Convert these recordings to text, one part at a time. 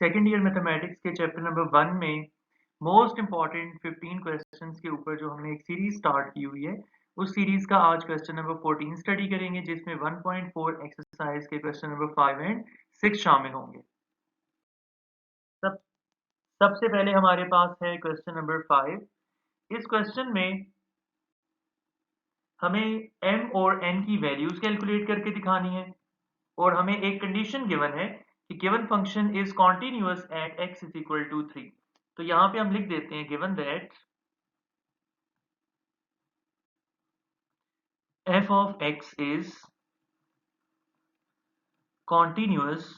Second year mathematics के chapter number 1 में most important 15 questions के ऊपर जो हमने एक सीरीज स्टार्ट की हुई है, उस सीरीज का आज क्वेश्चन नंबर 14 स्टडी करेंगे, जिसमें 1.4 एक्सरसाइज के क्वेश्चन नंबर 5 एंड 6 शामिल होंगे। सब सबसे पहले हमारे पास है क्वेश्चन नंबर 5। इस क्वेश्चन में हमें m और n की वैल्यूज कैलकुलेट करके दिखानी है और हमें एक कंडीशन गिवन है कि given function is continuous at x is equal to 3। तो यहां पे हम लिख देते हैं given that f of x is continuous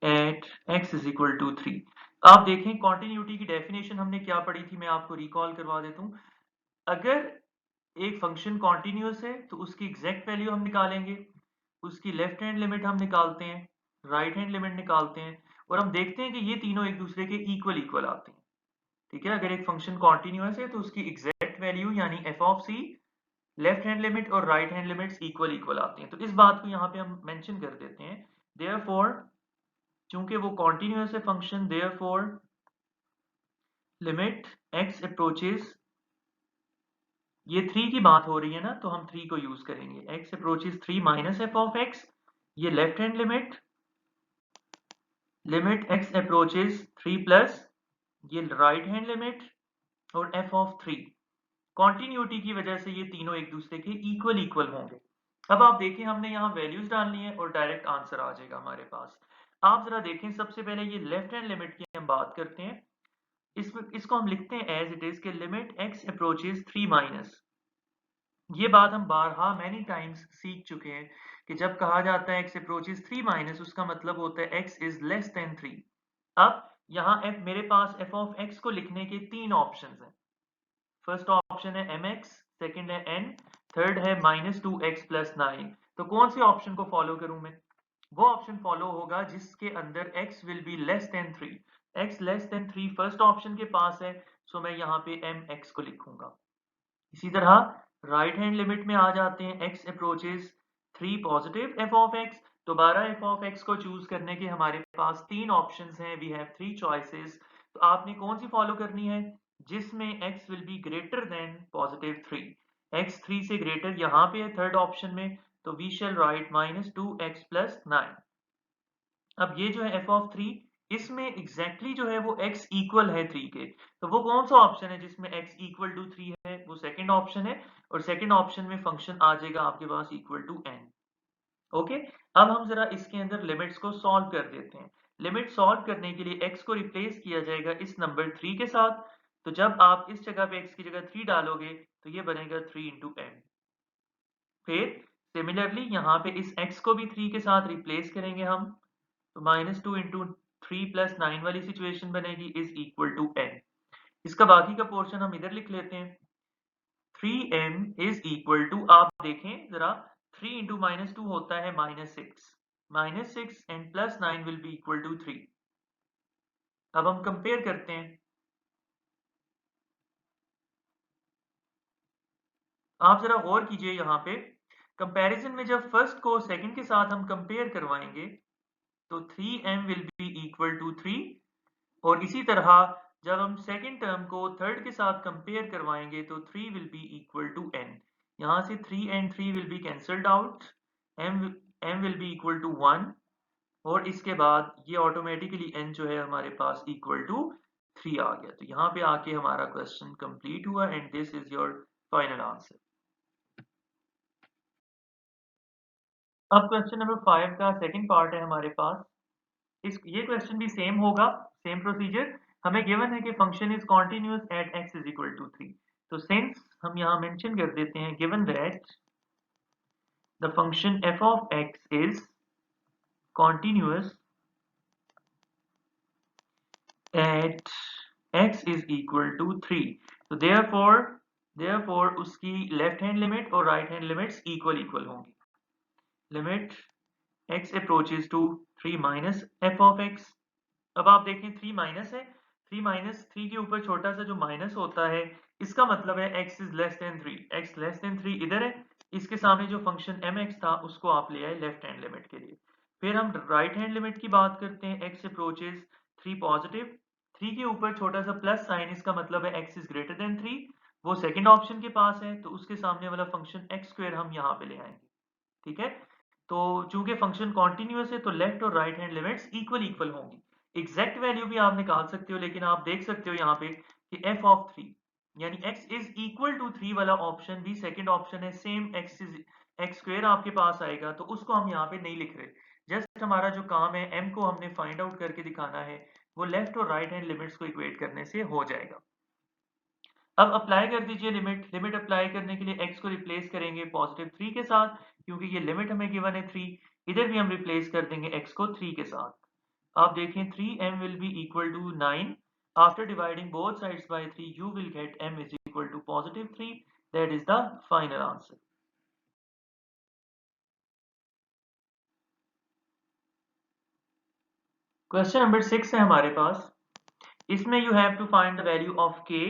at x is equal to 3। आप देखें कॉन्टिन्यूटी की डेफिनेशन हमने क्या पढ़ी थी, मैं आपको रिकॉल करवा देता हूं। अगर एक फंक्शन कॉन्टिन्यूअस है तो उसकी एग्जैक्ट वैल्यू हम निकालेंगे, उसकी लेफ्ट हैंड लिमिट हम निकालते हैं, राइट हैंड लिमिट निकालते हैं और हम देखते हैं कि ये तीनों एक दूसरे के इक्वल इक्वल आते हैं। ठीक है, अगर एक फंक्शन कॉन्टिन्यूअस है तो उसकी एग्जैक्ट वैल्यू यानी f of c, left hand limit और right hand limits equal equal आती हैं। तो इस बात को यहाँ पे हम मेंशन कर देते हैं। देयरफॉर चूंकि वो कॉन्टिन्यूअस है function, therefore limit x approaches, ये 3 की बात हो रही है ना, तो हम 3 को यूज करेंगे। x approaches 3 minus F of x, ये left hand limit, limit x approaches 3 plus ये राइट हैंड लिमिट और f ऑफ 3। कॉन्टिन्यूटी की वजह से ये तीनों एक दूसरे के इक्वल इक्वल होंगे। अब आप देखें हमने यहाँ वैल्यूज डालनी है और डायरेक्ट आंसर आ जाएगा हमारे पास। आप जरा देखें, सबसे पहले ये लेफ्ट हैंड लिमिट की हम बात करते हैं। इसको हम लिखते हैं एज इट इज के लिमिट x अप्रोचेस 3 माइनस। ये बात हम बारहा मैनी टाइम्स सीख चुके हैं कि जब कहा जाता है x अप्रोचेस 3 माइनस, उसका मतलब होता है x इज लेस देन 3। अब यहाँ मेरे पास f ऑफ x को लिखने के 3 ऑप्शंस हैं। फर्स्ट ऑप्शन है mx, सेकंड है n, थर्ड है -2x प्लस 9। तो कौन से ऑप्शन को फॉलो करूं मैं? वो ऑप्शन फॉलो होगा जिसके अंदर x will be less than 3। x less than 3 first option के पास है, सो मैं यहाँ पे mx को लिखूंगा। इसी तरह राइट हैंड लिमिट में आ जाते हैं, x approaches 3 positive f of x। दोबारा f ऑफ x को चूज करने के हमारे पास 3 ऑप्शंस हैं, वी हैव 3 चॉइसेस। तो आपने कौन सी फॉलो करनी है? जिसमें x will be greater than positive 3। x 3 से ग्रेटर यहाँ पे है थर्ड ऑप्शन में, तो we shall write -2x plus 9। अब ये जो है f ऑफ 3, इसमें एग्जैक्टली जो है वो x इक्वल है 3 के। तो वो कौन सा ऑप्शन है जिसमें x इक्वल टू 3 है? वो सेकंड ऑप्शन है और सेकंड ऑप्शन में फंक्शन आ जाएगा आपके पास इक्वल टू n। ओके, अब हम जरा इसके अंदर लिमिट्स को सॉल्व कर देते हैं। लिमिट सॉल्व करने के लिए x को रिप्लेस किया जाएगा इस नंबर 3 के साथ। तो जब आप इस जगह पे x की जगह 3 डालोगे तो ये बनेगा 3 इंटू n। फिर सिमिलरली यहाँ पे इस x को भी 3 के साथ रिप्लेस करेंगे हम, तो -2 इंटू 3 प्लस 9 वाली सिचुएशन बनेगी इज इक्वल टू n। इसका बाकी का पोर्शन हम इधर लिख लेते हैं। 3m इज इक्वल टू, आप देखें जरा, 3 इंटू -2 होता है -6, -6 and plus 9 will be equal to 3। अब हम कंपेयर करते हैं। आप जरा गौर कीजिए यहाँ पे, कंपैरिजन में जब फर्स्ट को सेकंड के साथ हम कंपेयर करवाएंगे तो 3m will be equal to 3, और इसी तरह जब हम सेकेंड टर्म को थर्ड के साथ कंपेयर करवाएंगे तो 3 will be equal to n। यहाँ से 3 and 3 will be cancelled out, m will be equal to 1, और इसके बाद ये ऑटोमेटिकली n जो है हमारे पास इक्वल टू 3 आ गया। तो यहाँ पे आके हमारा क्वेश्चन कंप्लीट हुआ and this is your final answer. अब क्वेश्चन नंबर 5 का सेकंड पार्ट है हमारे पास। ये क्वेश्चन भी सेम होगा, सेम प्रोसीजर। हमें गिवन है कि function is continuous at x is equal to 3। तो सिंस हम यहाँ मेंशन कर देते हैं given that the function f of x is continuous at x is equal to 3। तो देयरफॉर उसकी लेफ्ट हैंड लिमिट और right hand limits equal equal होंगी। Limit x approaches to 3 minus f of x। अब आप देखें 3 minus है, 3 minus 3 के ऊपर छोटा सा जो माइनस होता है, इसका मतलब है x is less than 3। x less than 3 इधर है, इसके सामने जो फंक्शन mx था उसको आप ले आए लेफ्ट हैंड लिमिट के लिए। फिर हम राइट हैंड लिमिट की बात करते हैं, x अप्रोचेस 3 पॉजिटिव, 3 के ऊपर छोटा सा प्लस साइन, इसका मतलब है x इज ग्रेटर देन 3, वो सेकंड ऑप्शन के पास है, तो उसके सामने वाला फंक्शन x स्क्वायर हम यहाँ पे ले आएंगे। ठीक है, तो चूंकि फंक्शन कॉन्टिन्यूअस है तो लेफ्ट और right hand limits equal equal होंगी। एग्जैक्ट वैल्यू भी आप निकाल सकते हो, लेकिन आप देख सकते हो यहाँ पे कि f ऑफ 3 यानी x इज इक्वल टू 3 वाला ऑप्शन भी सेकंड ऑप्शन है, सेम x स्क्वायर आपके पास आएगा, तो उसको हम यहाँ पे नहीं लिख रहे। जस्ट हमारा जो काम है m को हमने फाइंड आउट करके दिखाना है, वो लेफ्ट और राइट हैंड लिमिट्स को इक्वेट करने से हो जाएगा। अब अप्लाई कर दीजिए लिमिट। लिमिट अप्लाई करने के लिए x को रिप्लेस करेंगे पॉजिटिव 3 के साथ, क्योंकि ये लिमिट हमें गिवन है 3। इधर भी हम रिप्लेस कर देंगे x को 3 के साथ। आप देखें 3m will be equal to 9। After dividing both sides by 3, you will get m is equal to positive 3. That is the final answer. Question number 6 है हमारे पास। इसमें you have to find the value of k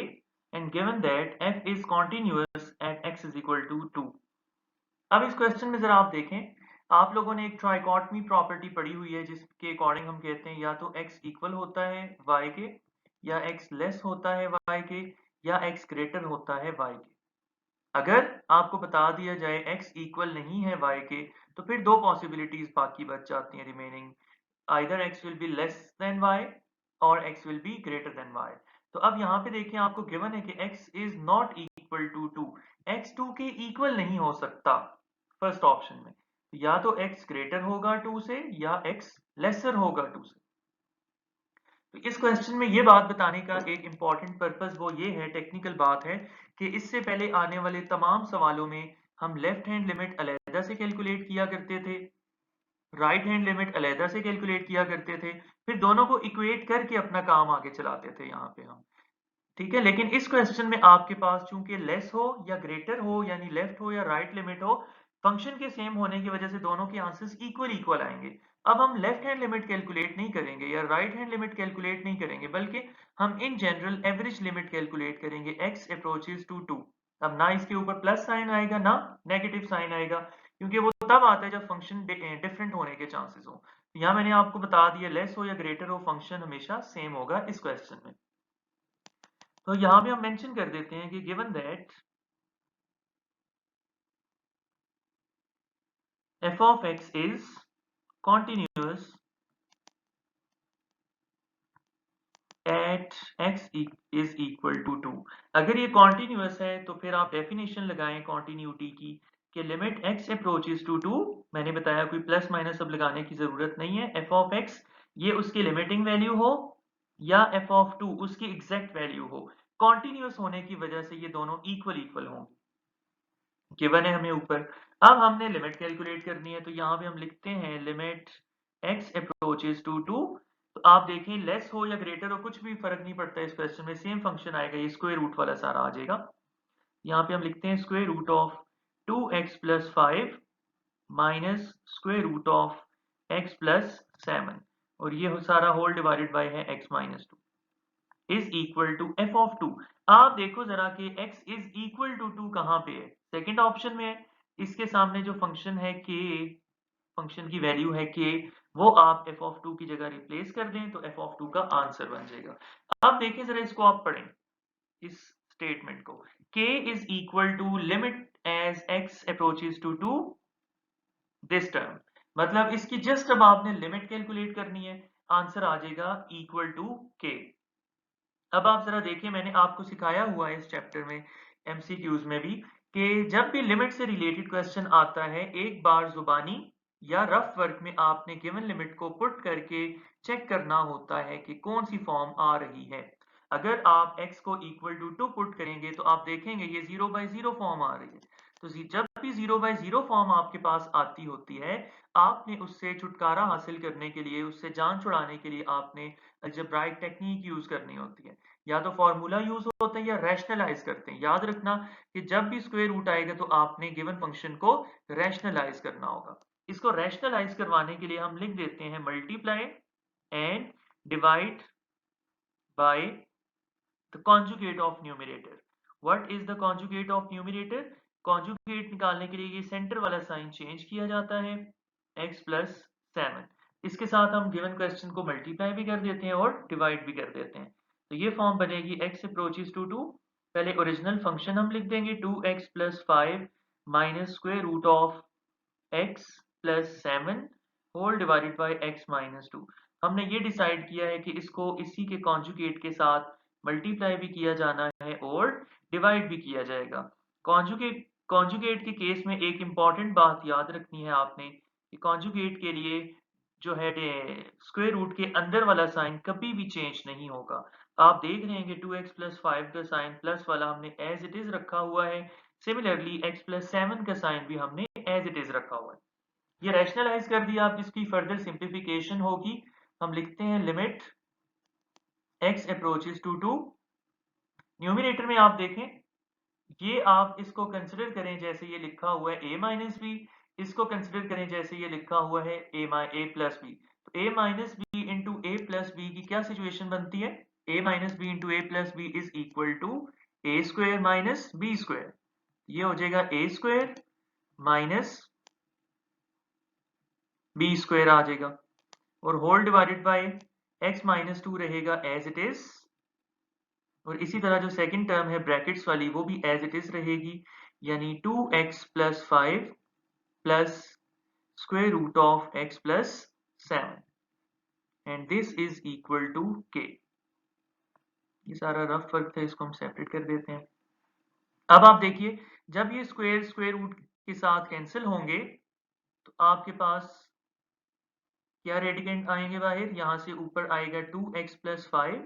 and given that f is continuous at x is equal to 2। अब इस question में जरा आप देखें, आप लोगों ने एक ट्राइकोटमी प्रॉपर्टी पढ़ी हुई है, जिसके अकॉर्डिंग हम कहते हैं या तो x इक्वल होता है y के, या x लेस होता है y के, या x ग्रेटर होता है y के। अगर आपको बता दिया जाए x इक्वल नहीं है y के, तो फिर दो पॉसिबिलिटीज बाकी बच जाती हैं remaining, either x will be less than y और x will be greater than y। तो अब यहाँ पे देखिए आपको गिवन है कि x is not equal to 2, x 2 के इक्वल नहीं हो सकता फर्स्ट ऑप्शन में, या तो x ग्रेटर होगा 2 से या x लेसर होगा 2 से। तो इस क्वेश्चन में ये बात बताने का एक इंपॉर्टेंट पर्पस वो ये है, टेक्निकल बात है, कि इससे पहले आने वाले तमाम सवालों में हम लेफ्ट हैंड लिमिट अलहदा से कैलकुलेट किया करते थे, राइट हैंड लिमिट अलहदा से कैलकुलेट किया करते थे, फिर दोनों को इक्वेट करके अपना काम आगे चलाते थे यहाँ पे हम। ठीक है, लेकिन इस क्वेश्चन में आपके पास चूंकि लेस हो या ग्रेटर हो, यानी लेफ्ट हो या राइट लिमिट हो, फंक्शन के सेम होने की वजह से दोनों के आंसर्स इक्वल इक्वल आएंगे। अब हम लेफ्ट हैंड लिमिट कैलकुलेट नहीं करेंगे या राइट हैंड लिमिट कैलकुलेट नहीं करेंगे, बल्कि हम in general average limit calculate करेंगे x अप्रोचेस टू 2। अब ना इसके ऊपर प्लस साइन आएगा ना नेगेटिव साइन आएगा, क्योंकि वो तब आता है जब फंक्शन डिफरेंट होने के चांसेस हो। यहाँ मैंने आपको बता दिया लेस हो या ग्रेटर हो, फंक्शन हमेशा सेम होगा इस क्वेश्चन में। तो यहां पे हम मेंशन कर देते हैं कि given that f of x is continuous at x is equal to 2। अगर ये कॉन्टिन्यूस है तो फिर आप डेफिनेशन लगाएं कॉन्टिन्यूटी की, कि लिमिट x अप्रोचेस टू 2, मैंने बताया कोई प्लस माइनस अब लगाने की जरूरत नहीं है, f of x ये उसकी लिमिटिंग वैल्यू हो या f of 2 उसकी एग्जैक्ट वैल्यू हो, कॉन्टिन्यूस होने की वजह से ये दोनों इक्वल इक्वल होंगे। गिवन है हमें ऊपर। अब हमने लिमिट कैलकुलेट करनी है, तो यहाँ पे हम लिखते हैं लिमिट x अप्रोचेस टू 2। तो आप देखें लेस हो या ग्रेटर हो कुछ भी फर्क नहीं पड़ता, इस क्वेश्चन में सेम फंक्शन आएगा, ये स्क्वायर रूट वाला सारा आ जाएगा। यहाँ पे हम लिखते हैं square root of 2x plus 5 minus square root of x plus 7, और ये सारा होल डिवाइडेड बाय है x minus 2 is equal to f of 2। आप देखो जरा कि x इज इक्वल टू 2 कहां पे है, सेकंड ऑप्शन में है। इसके सामने जो फंक्शन है k, फंक्शन की वैल्यू है k, वो आप f ऑफ 2 की जगह रिप्लेस कर दें तो f ऑफ 2 का आंसर बन जाएगा। अब देखिए जरा इसको आप पढ़ें, इस स्टेटमेंट को, k is equal to limit as x approaches to 2 this term, मतलब इसकी जस्ट अब आपने लिमिट कैलकुलेट करनी है, आंसर आ जाएगा इक्वल टू k। अब आप जरा देखिए, मैंने आपको सिखाया हुआ है इस चैप्टर में एमसीक्यूज में भी, कि जब भी लिमिट से रिलेटेड क्वेश्चन आता है, एक बार जुबानी या रफ वर्क में आपने गिवन लिमिट को पुट करके चेक करना होता है कि कौन सी फॉर्म आ रही है। अगर आप x को इक्वल टू 2 पुट करेंगे तो आप देखेंगे ये 0/0 फॉर्म आ रही है। तो जब भी 0/0 फॉर्म आपके पास आती होती है, आपने उससे छुटकारा हासिल करने के लिए, उससे जान छुड़ाने के लिए आपने अलजेब्राइक टेक्निक यूज करनी होती है, या तो फॉर्मूला यूज होता है या रैशनलाइज करते हैं। याद रखना कि जब भी स्क्वायर रूट आएगा तो आपने गिवन फंक्शन को रैशनलाइज करना होगा। इसको रैशनलाइज करवाने के लिए हम लिख देते हैं multiply and divide by the conjugate of numerator. What is the conjugate of numerator? Conjugate निकालने के लिए ये सेंटर वाला साइन चेंज किया जाता है, x प्लस 7। इसके साथ हम गिवन क्वेश्चन को मल्टीप्लाई भी कर देते हैं और डिवाइड भी कर देते हैं। तो ये फॉर्म बनेगी x अप्रोचेस टू 2, पहले ओरिजिनल फंक्शन हम लिख देंगे 2x plus 5 minus square root of x plus 7 whole divided by x minus 2। हमने ये डिसाइड किया है कि इसको इसी के कॉन्जुगेट के साथ मल्टीप्लाई भी किया जाना है और डिवाइड भी किया जाएगा। कॉन्जुगेट के केस में एक इम्पॉर्टेंट बात याद रखनी है आपने कि कॉन्जुगेट के लिए जो है स्क्वायर रूट के अंदर वाला साइन कभी भी चेंज नहीं होगा। आप देख रहे हैं कि 2x प्लस 5 का साइन प्लस वाला हमने एज इट इज रखा हुआ है। सिमिलरली x प्लस 7 का साइन भी हमने एज इट इज रखा हुआ है। ये रैशनलाइज कर दिया, अब इसकी फर्दर सिंप्लीफिकेशन होगी। हम लिखते हैं limit x approaches to 2। Numerator में आप देखें, ये आप इसको कंसिडर करें जैसे ये लिखा हुआ है a माइनस बी, इसको कंसिडर करें जैसे ये लिखा हुआ है a प्लस बी। तो a minus B into A plus B की क्या सिचुएशन बनती है? a minus B into A plus B is equal to A square minus B square. ये हो जाएगा A square minus B square आ जाएगा और whole divided by x minus 2 रहेगा एज इट इज, और इसी तरह जो सेकंड टर्म है ब्रैकेट्स वाली वो भी एज इट इज रहेगी, यानी 2x plus 5 plus square root of x plus 7 and this is equal to k। ये सारा रफ वर्क था, इसको हम सेपरेट कर देते हैं। अब आप देखिए, जब ये स्क्वायर रूट के साथ कैंसिल होंगे तो आपके पास क्या रेडिकेंट आएंगे बाहर? यहां से ऊपर आएगा 2x प्लस 5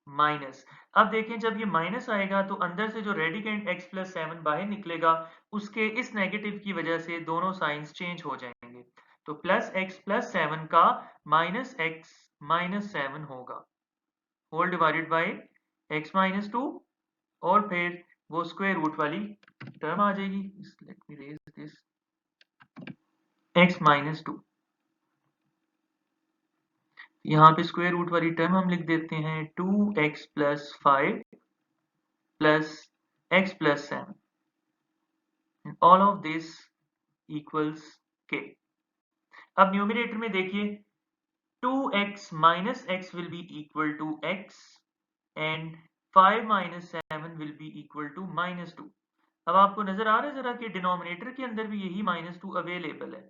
माइनस। अब देखें, जब ये माइनस आएगा तो अंदर से जो रेडिकेंट x प्लस 7 बाहर निकलेगा उसके इस नेगेटिव की वजह से दोनों साइंस चेंज हो जाएंगे। तो प्लस x प्लस 7 का माइनस x माइनस 7 होगा whole divided by x minus 2, और फिर वो स्क्वायर रूट वाली टर्म आ जाएगी। Let me raise this, x minus 2। यहाँ पे स्क्वायर रूट वाली टर्म हम लिख देते हैं 2x plus 5 plus x plus 7, all of this equals k। अब न्यूमिनेटर में देखिए 2x minus x will be equal to x and 5 minus 7 will be equal to minus 2। अब आपको नजर आ रहा है जरा कि डिनोमिनेटर के अंदर भी यही माइनस 2 अवेलेबल है।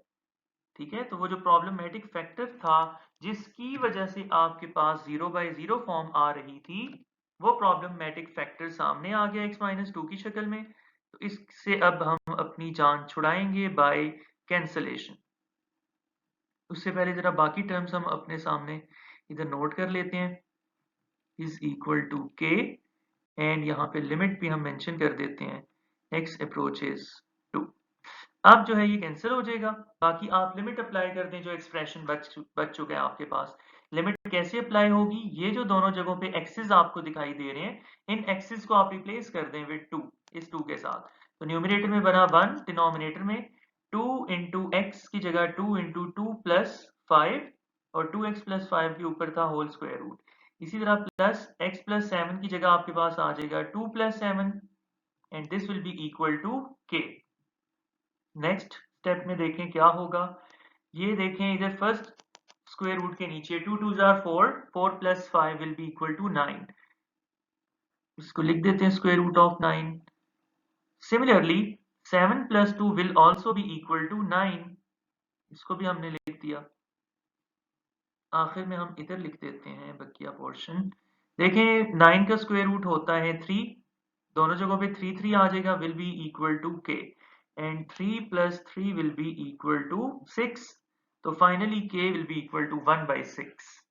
ठीक है, तो वो जो प्रॉब्लमेटिक फैक्टर था जिसकी वजह से आपके पास 0 बाई 0 फॉर्म आ रही थी, वो प्रॉब्लमेटिक फैक्टर सामने आ गया x माइनस 2 की शक्ल में। तो इससे अब हम अपनी जान छुड़ाएंगे बाय कैंसलेशन। उससे पहले जरा बाकी टर्म्स हम अपने सामने इधर नोट कर लेते हैं, is equal to k, and यहाँ पे लिमिट भी हम मेंशन कर देते हैं x अप्रोचेस 2। अब जो है ये कैंसिल हो जाएगा, बाकी आप लिमिट अप्लाई कर दें, जो एक्सप्रेशन बच चुका है आपके पास। लिमिट कैसे अप्लाई होगी? ये जो दोनों जगहों पे एक्सिस आपको दिखाई दे रहे हैं, इन एक्सिस को आप रिप्लेस कर दें विद 2, इस 2 के साथ। तो न्यूमिनेटर में बना 1, डिनोमिनेटर में 2 इंटू एक्स की जगह 2 इंटू 2 प्लस 5, और 2x प्लस 5 के ऊपर था होल स्क्वायर रूट। इसी तरह प्लस x प्लस 7 की जगह आपके पास आ जाएगा 2 plus 7 and this will be equal to k। Next step में देखें क्या होगा। ये देखें इधर फर्स्ट स्क्वायर रूट के नीचे 2 2 जार 4, 4 plus 5 will be equal to 9। इसको लिख देते हैं square root of 9। Similarly 7 plus 2 will also be equal to 9, इसको भी हमने लिख दिया। आखिर में हम इधर लिख देते हैं बकिया पोर्शन। देखें 9 का स्क्वायर रूट होता है 3, दोनों जगहों पे 3 3 आ जाएगा, will be equal to k, and 3 plus 3 will be equal to 6। तो finally k will be equal to 1/6।